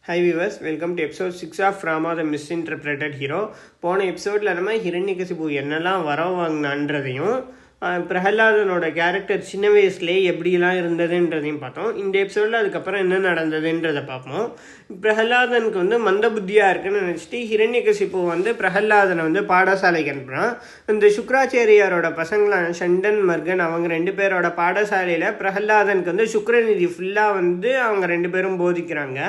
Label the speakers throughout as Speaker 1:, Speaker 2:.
Speaker 1: Hi viewers, welcome to episode 6 of Rama the Misinterpreted Hero. போன எபிசோடில் நம்ம ஹிரண்யகசிபு என்னெல்லாம் வரம் வாங்கினான்றதையும் பிரஹலாதனோட கேரக்டர் சின்ன வயசுலேயே எப்படிலாம் இருந்ததுன்றதையும் பார்த்தோம். இந்த எபிசோடில் அதுக்கப்புறம் என்ன நடந்ததுன்றதை பார்ப்போம். பிரஹலாதனுக்கு மந்த புத்தியாக இருக்குன்னு நினச்சிட்டு ஹிரண்யகசிபு பிரஹலாதனை பாடசாலைக்கு அனுப்புகிறான். இந்த சுக்ராச்சாரியாரோட பசங்களான சண்டன் மர்கன் அவங்க 2 பேரோட பாடசாலையில் பிரஹலாதனுக்கு சுக்ரநிதி ஃபுல்லாக அவங்க 2 பேரும் போதிக்கிறாங்க.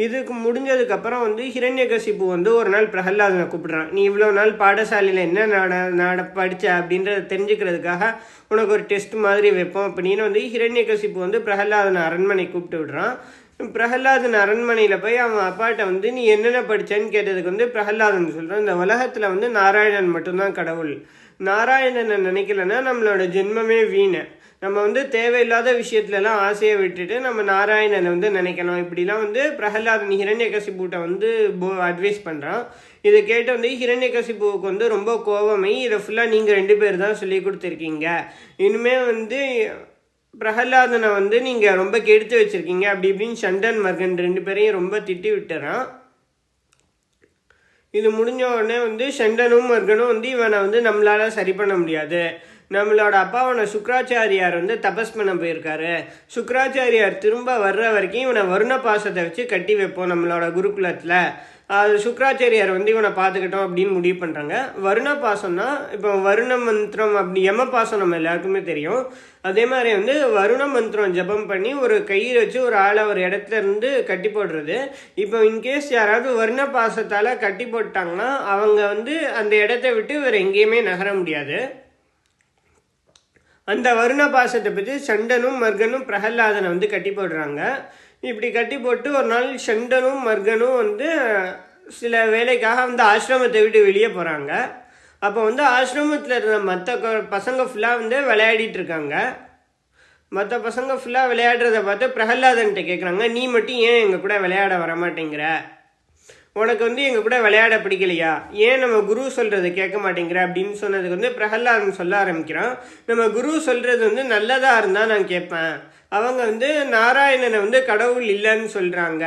Speaker 1: இதுக்கு முடிஞ்சதுக்கப்புறம் ஹிரண்யகசிபு ஒரு நாள் பிரஹலாதனை கூப்பிடுறான். நீ இவ்வளோ நாள் பாடசாலையில் என்ன படித்த அப்படின்றத தெரிஞ்சுக்கிறதுக்காக உனக்கு ஒரு டெஸ்ட் மாதிரி வைப்போம் அப்படின்னு ஹிரண்யகசிபு பிரஹலாதனை அரண்மனை கூப்பிட்டு விடுறான். பிரஹலாதன் அரண்மனையில் போய் அவன் அப்பாட்ட நீ என்னென்ன படித்தேன்னு கேட்டதுக்கு பிரஹலாதன் சொல்கிறான், இந்த உலகத்தில் நாராயணன் மட்டும்தான் கடவுள். நாராயணனை நினைக்கலன்னா நம்மளோட ஜென்மமே வீணை. நம்ம தேவையில்லாத விஷயத்துலலாம் ஆசையை விட்டுட்டு நம்ம நாராயணனை நினைக்கணும். இப்படிலாம் பிரஹலாதன் ஹிரண்யகசிபுட்ட அட்வைஸ் பண்ணுறான். இதை கேட்டு ஹிரண்யகசிபுவுக்கு ரொம்ப கோபமே, இதை ஃபுல்லாக நீங்கள் 2 பேர் தான் சொல்லி கொடுத்துருக்கீங்க. இனிமேல் பிரஹலாதனை நீங்கள் ரொம்ப கெடுத்து வச்சுருக்கீங்க அப்படி இப்படின்னு சண்டன் மர்கன் 2 பேரையும் ரொம்ப திட்டி விட்டுறான். இது முடிஞ்ச உடனே சண்டனும் மர்கனும் இவனை நம்மளால் சரி பண்ண முடியாது. நம்மளோட அப்பாவான சுக்ராச்சாரியார் தபஸ் பண்ண போயிருக்காரு. சுக்ராச்சாரியார் திரும்ப வர்ற வரைக்கும் இவனை வருண பாசத்தை வச்சு கட்டி வைப்போம் நம்மளோட குருகுலத்தில். அது சுக்ராச்சாரியார் இவனை பார்த்துக்கிட்டோம் அப்படின்னு முடிவு பண்ணுறாங்க. வருண பாசம்னா இப்போ வருண மந்திரம் அப்படி யம பாசம் நம்ம எல்லாருக்குமே தெரியும். அதே மாதிரி வருண மந்திரம் ஜபம் பண்ணி ஒரு கயிறு வச்சு ஒரு ஆளை ஒரு இடத்துல இருந்து கட்டி போடுறது. இப்போ இன்கேஸ் யாராவது வருண பாசத்தால் கட்டி போட்டாங்கன்னா அவங்க அந்த இடத்த விட்டு வேறு எங்கேயுமே நகர முடியாது. அந்த வருண பாசத்தை பற்றி சண்டனும் மர்கனும் பிரஹலாதனை கட்டி போடுறாங்க. இப்படி கட்டி போட்டு ஒரு நாள் சண்டனும் மர்கனும் சில வேலைக்காக ஆசிரமத்தை விட்டு வெளியே போகிறாங்க. அப்போ ஆசிரமத்தில் இருந்த மற்ற பசங்க ஃபுல்லாக விளையாடிட்டு இருக்காங்க. மற்ற பசங்க ஃபுல்லாக விளையாடுறத பார்த்து பிரஹலாதன்கிட்ட கேட்குறாங்க, நீ மட்டும் ஏன் எங்கள் கூட விளையாட வரமாட்டேங்கிற? உனக்கு எங்கள் கூட விளையாட பிடிக்கலையா? ஏன் நம்ம குரு சொல்கிறத கேட்க மாட்டேங்கிற அப்படின்னு சொன்னதுக்கு பிரஹலாதன் சொல்ல ஆரம்பிக்கிறான், நம்ம குரு சொல்கிறது நல்லதாக இருந்தால் நான் கேட்பேன். அவங்க நாராயணனை கடவுள் இல்லைன்னு சொல்கிறாங்க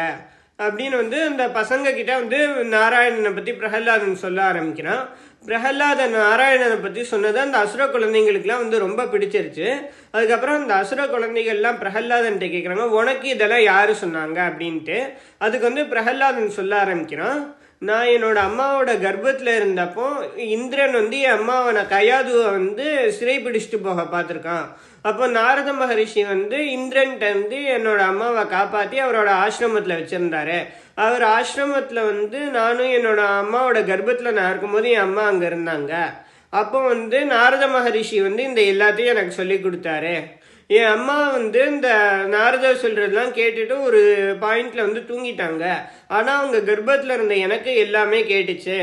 Speaker 1: அப்படின்னு அந்த பசங்க கிட்ட நாராயணனை பற்றி பிரஹலாதன் சொல்ல ஆரம்பிக்கிறான். பிரஹலாதன் நாராயணனை பற்றி சொன்னது அந்த அசுர குழந்தைங்களுக்குலாம் ரொம்ப பிடிச்சிருச்சு. அதுக்கப்புறம் அந்த அசுர குழந்தைகள்லாம் பிரஹலாதன்கிட்ட கேட்குறாங்க, உனக்கு இதெல்லாம் யார் சொன்னாங்க அப்படின்ட்டு. அதுக்கு பிரஹலாதன் சொல்ல ஆரம்பிக்கிறான், நான் என்னோட அம்மாவோட கர்ப்பத்தில் இருந்தப்போ இந்திரன் என் அம்மாவை கயாதுவை சிறை பிடிச்சிட்டு போக பார்த்துருக்கான். அப்போ நாரத மகரிஷி இந்திரன்ட்ட என்னோட அம்மாவை காப்பாற்றி அவரோட ஆசிரமத்தில் வச்சுருந்தாரு. அவர் ஆசிரமத்தில் நானும் என்னோட அம்மாவோட கர்ப்பத்தில் நான் இருக்கும்போது என் அம்மா அங்கே இருந்தாங்க. அப்போ நாரத மகரிஷி இந்த எல்லாத்தையும் எனக்கு சொல்லி கொடுத்தாரு. என் அம்மா இந்த நாரதர் சொல்கிறதெல்லாம் கேட்டுட்டு ஒரு பாயிண்டில் தூங்கிட்டாங்க. ஆனால் அவங்க கர்ப்பத்தில் இருந்த எனக்கு எல்லாமே கேட்டுச்சு.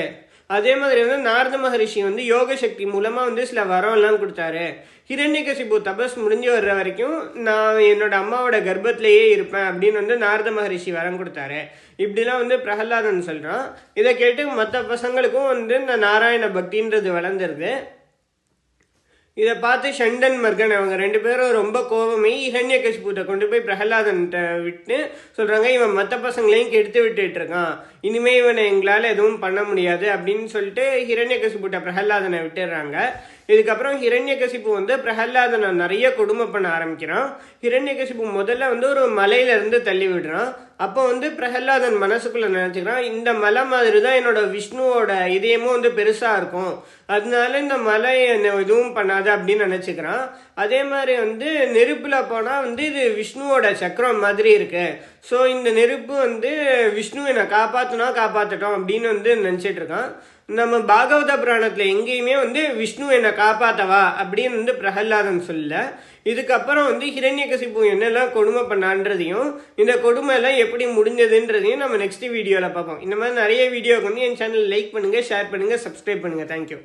Speaker 1: அதே மாதிரி நாரத மகரிஷி யோக சக்தி மூலமாக சில வரம்லாம் கொடுத்தாரு. ஹிரண்யகசிபு தபஸ் முடிஞ்சு வர்ற வரைக்கும் நான் என்னோட அம்மாவோட கர்ப்பத்திலேயே இருப்பேன் அப்படின்னு நாரத மகரிஷி வரம் கொடுத்தாரு. இப்படிலாம் பிரஹலாதன் சொல்கிறான். இதை கேட்டு மற்ற பசங்களுக்கும் இந்த நாராயண பக்தின்றது வளர்ந்துருது. இதை பார்த்து சண்டன் மர்கன் அவங்க 2 பேரும் ரொம்ப கோபமே ஹிரண்யகசிபுட்ட கொண்டு போய் பிரஹலாதன்கிட்ட விட்டு சொல்கிறாங்க, இவன் மற்ற பசங்களையும் கெடுத்து விட்டுட்டு இருக்கான், இனிமேல் இவனை எங்களால் எதுவும் பண்ண முடியாது அப்படின்னு சொல்லிட்டு ஹிரண்யகசிபுட்ட பிரஹலாதனை விட்டுடுறாங்க. இதுக்கப்புறம் ஹிரண்யகசிபு பிரஹலாதனை நிறைய கொடுமை பண்ண ஆரம்பிக்கிறான். ஹிரண்யகசிபு முதல்ல ஒரு மலையிலேருந்து தள்ளி விடுறான். அப்போ பிரஹலாதன் மனசுக்குள்ளே நினச்சிக்கிறான், இந்த மலை மாதிரி தான் என்னோட விஷ்ணுவோட இதயமும் பெருசாக இருக்கும், அதனால இந்த மலை என்னை எதுவும் பண்ணாது அப்படின்னு நினச்சிக்கிறான். அதே மாதிரி நெருப்பில் போனால் இது விஷ்ணுவோட சக்கரம் மாதிரி இருக்கு. ஸோ இந்த நெருப்பு விஷ்ணு என்னை காப்பாற்றட்டும் அப்படின்னு நினச்சிட்டு இருக்கான். நம்ம பாகவத புராணத்தில் எங்கேயுமே விஷ்ணு என்னை காப்பாற்றவா அப்படின்னு பிரஹலாதன் சொல்ல. இதுக்கப்புறம் ஹிரண்யகசிபு என்னெல்லாம் கொடுமை பண்ணான்றதையும் இந்த கொடுமை எல்லாம் எப்படி முடிஞ்சதுன்றதையும் நம்ம நெக்ஸ்ட் வீடியோவில் பார்ப்போம். இந்த மாதிரி நிறைய வீடியோவுக்கு என் சேனல் லைக் பண்ணுங்கள், ஷேர் பண்ணுங்கள், சப்ஸ்கிரைப் பண்ணுங்கள். தேங்க்யூ.